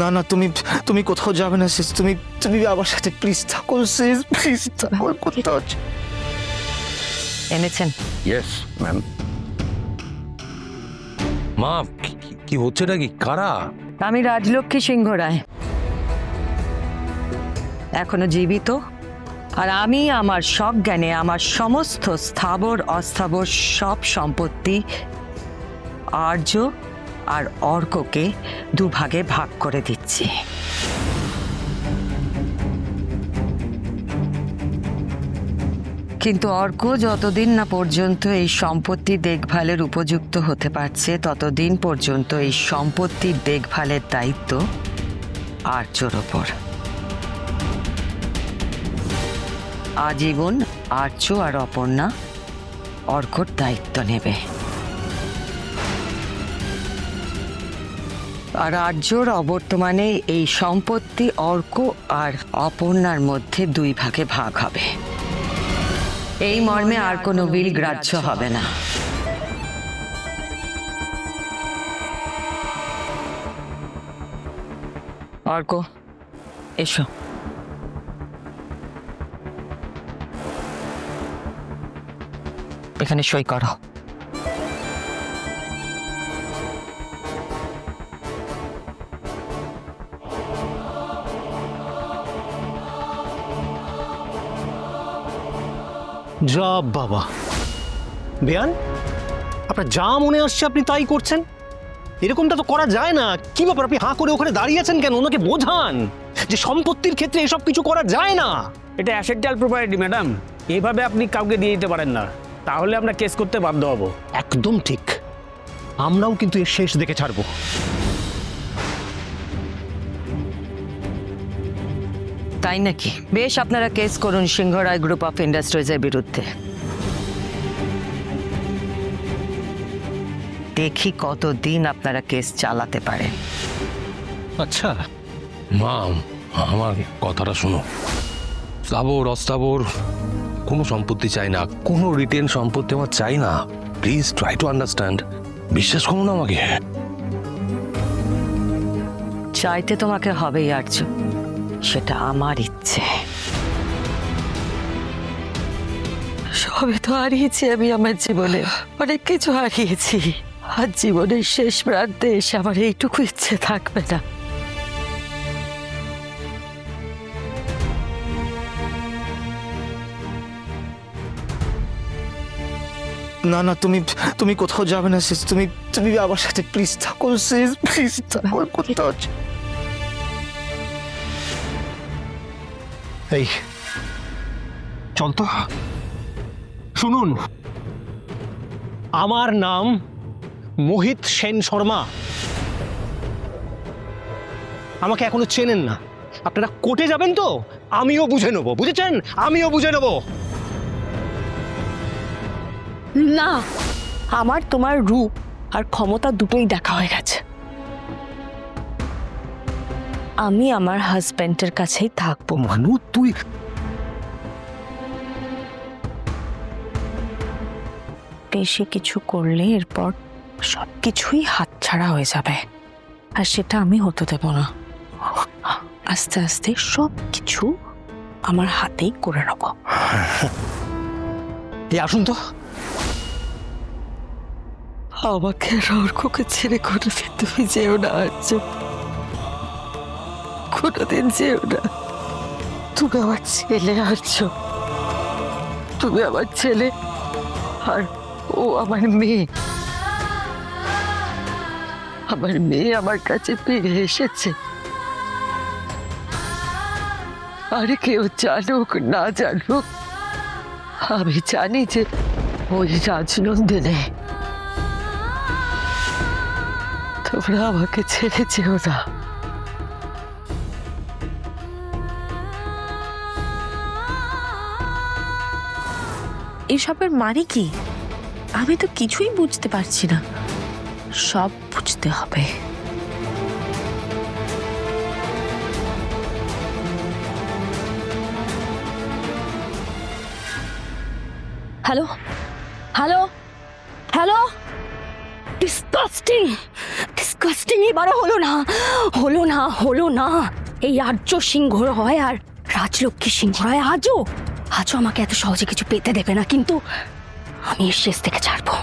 না না, তুমি তুমি কোথাও যাবে না সিস। তুমি তুমি আমার সাথে প্লিজ থাকো সিস, প্লিজ থাকো। কোথাও এনেছেন? Yes ma'am. মা কি হচ্ছে নাকি? কারা? আমি রাজলক্ষ্মী সিংহ রায়, এখনো জীবিত। আর আমি আমার সজ্ঞানে আমার সমস্ত স্থাবর অস্থাবর সব সম্পত্তি আর্য আর অর্ককে দুভাগে ভাগ করে দিচ্ছি। কিন্তু অর্ক যতদিন না পর্যন্ত এই সম্পত্তি দেখভালের উপযুক্ত হতে পারছে, ততদিন পর্যন্ত এই সম্পত্তির দেখভালের দায়িত্ব আর্যর ওপর। আজীবন আর্য আর অপর্ণা অর্কর দায়িত্ব নেবে। আর আর্যর অবর্তমানে এই সম্পত্তি অর্ক আর অপর্ণার মধ্যে দুই ভাগে ভাগ হবে। এই মর্মে আর কোনো বিল গ্রাহ্য হবে না। অর্ক, এসো। এখানে সই করো। যা বাবা বেয়ান, আপনার যা মনে আসছে আপনি তাই করছেন। এরকমটা তো করা যায় না। কি ব্যাপার, আপনি হাঁ করে ওখানে দাঁড়িয়ে আছেন কেন? ওনাকে বোঝান যে সম্পত্তির ক্ষেত্রে এসব কিছু করা যায় না। এটা অ্যাসেটটাল প্রপার্টি ম্যাডাম, এইভাবে আপনি কাউকে দিয়ে দিতে পারেন না, তাহলে আমরা কেস করতে বাধ্য হব। একদম ঠিক, আমরাও কিন্তু এর শেষ দেখে ছাড়বো। তাই নাকি? বেশ, আপনারা কেস করুন সিংহরায় গ্রুপ অফ ইন্ডাস্ট্রিজের বিরুদ্ধে। দেখি কতদিন আপনারা কেস চালাতে পারেন। আচ্ছা মা, আমার কথাটা শোনো। স্থাবর অস্থাবর কোনো সম্পত্তি চাই না, কোনো রিটেন সম্পত্তি আমার চাই না। Please try to understand. বিশ্বাস করুন না আমাকে। চাইতে তোমাকে হবেই আর্য, সেটা আমার ইচ্ছে। সবে তো হারিয়েছি আমি আমার জীবনে, অনেক কিছু হারিয়েছি। আর জীবনের শেষ প্রান্তে এসে আমার এইটুকু ইচ্ছে থাকবে না। না না, তুমি তুমি কোথাও যাবে না সিস। তুমি তুমি আমার সাথে প্লিজ থাকো সিস, প্লিজ থাকো। কোথাও এই চল তো। শুনুন, আমার নাম মোহিত সেন শর্মা। আমাকে এখনো চেনেন না। আপনারা কোর্টে যাবেন তো আমিও বুঝে নেবো, বুঝেছেন? আমিও বুঝে নেবো। না, আমার তোমার রূপ আর ক্ষমতা দুটোই দেখা হয়ে গেছে। আমি আমার হাজবেন্ডের কাছেই থাকবো। মানু, তুই বেশি কিছু করলে এরপর সবকিছুই হাতছাড়া হয়ে যাবে, আর সেটা আমি হতে দেব না। আস্তে আস্তে সবকিছু আমার হাতেই করে নেব। এই আসুন তো। আমাকে অর্ককে ছেড়ে কোনোদিন তুমি যেও না আর্য, কোনোদিন যেও না। তুমি আমার ছেলে আর্য, তুমি আমার ছেলে, আর ও আমার মেয়ে। আমার মেয়ে আমার কাছে ফিরে এসেছে। আর কেউ জানুক না জানুক, আমি জানি যে ওই রাজনন্দিনে তোমরা আমাকে ছেড়ে যেও না। এসবের মানে কি? আমি তো কিছুই বুঝতে পারছি না। সব বুঝতে হবে। Hello hello hello, disgusting. Disgusting, এবারও হলো না, হলো না, হলো না। এই আর্য সিংহ হয় আর রাজলক্ষ্মী সিংহ হয়, আজও আমাকে এত সহজে কিছু পেতে দেবে না, কিন্তু আমি এর শেষ থেকে ছাড়বো,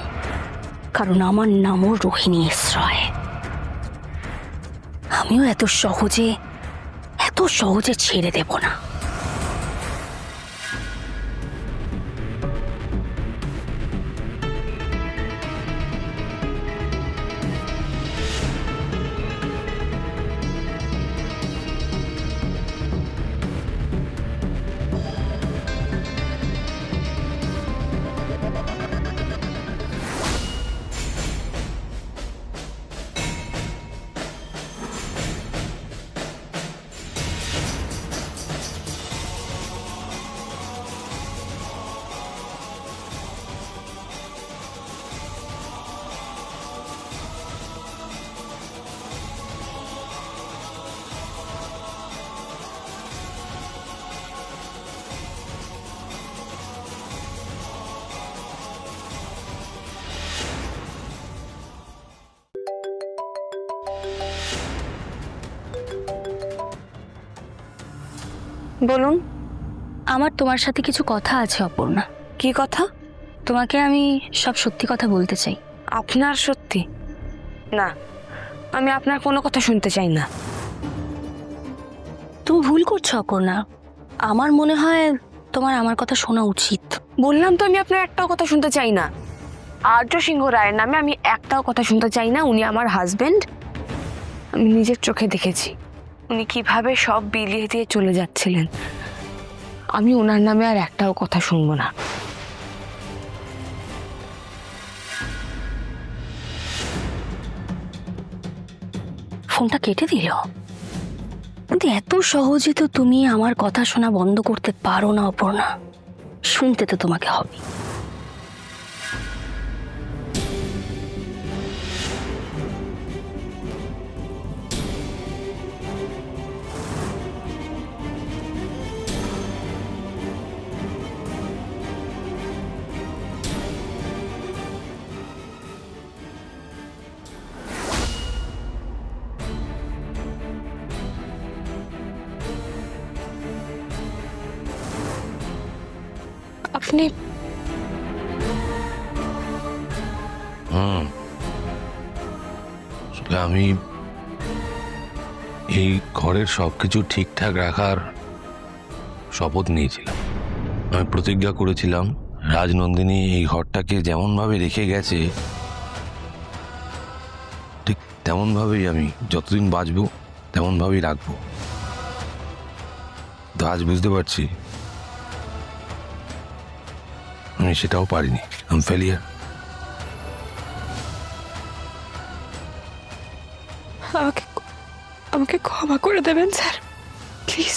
কারণ আমার নামও রোহিণী এসরয়। আমিও এত সহজে ছেড়ে দেব না। বলুন, আমার তোমার সাথে কিছু কথা আছে অপর্ণা। কি কথা? তোমাকে আমি সব সত্যি কথা বলতে চাই। আপনার সত্যি? না, আমি আপনার কোনো কথা শুনতে চাই না। তুমি ভুল করছো অপর্ণা, আমার মনে হয় তোমার আমার কথা শোনা উচিত। বললাম তো আমি আপনার একটাও কথা শুনতে চাই না। আর্য সিংহ রায়ের নামে আমি একটাও কথা শুনতে চাই না। উনি আমার হাজবেন্ড, আমি নিজের চোখে দেখেছি উনি কিভাবে সব বিলিয়ে দিয়ে চলে যাচ্ছিলেন। আমি ওনার নামে আর একটাও কথা শুনবো না। ফোনটা কেটে দিল, কিন্তু এত সহজে তো তুমি আমার কথা শোনা বন্ধ করতে পারো না অপর্ণা, শুনতে তো তোমাকে হবে। আপনি আসলে আমি এই ঘরের সবকিছু ঠিকঠাক রাখার শপথ নিয়েছিলাম। আমি প্রতিজ্ঞা করেছিলাম রাজনন্দিনী এই ঘরটাকে যেমনভাবে রেখে গেছে ঠিক তেমনভাবেই আমি যতদিন বাঁচবো তেমনভাবেই রাখবো। তো আজ বুঝতে পারছি আমি সেটাও পারিনি। I am failure. আমাকে ক্ষমা করে দেবেন স্যার, প্লিজ।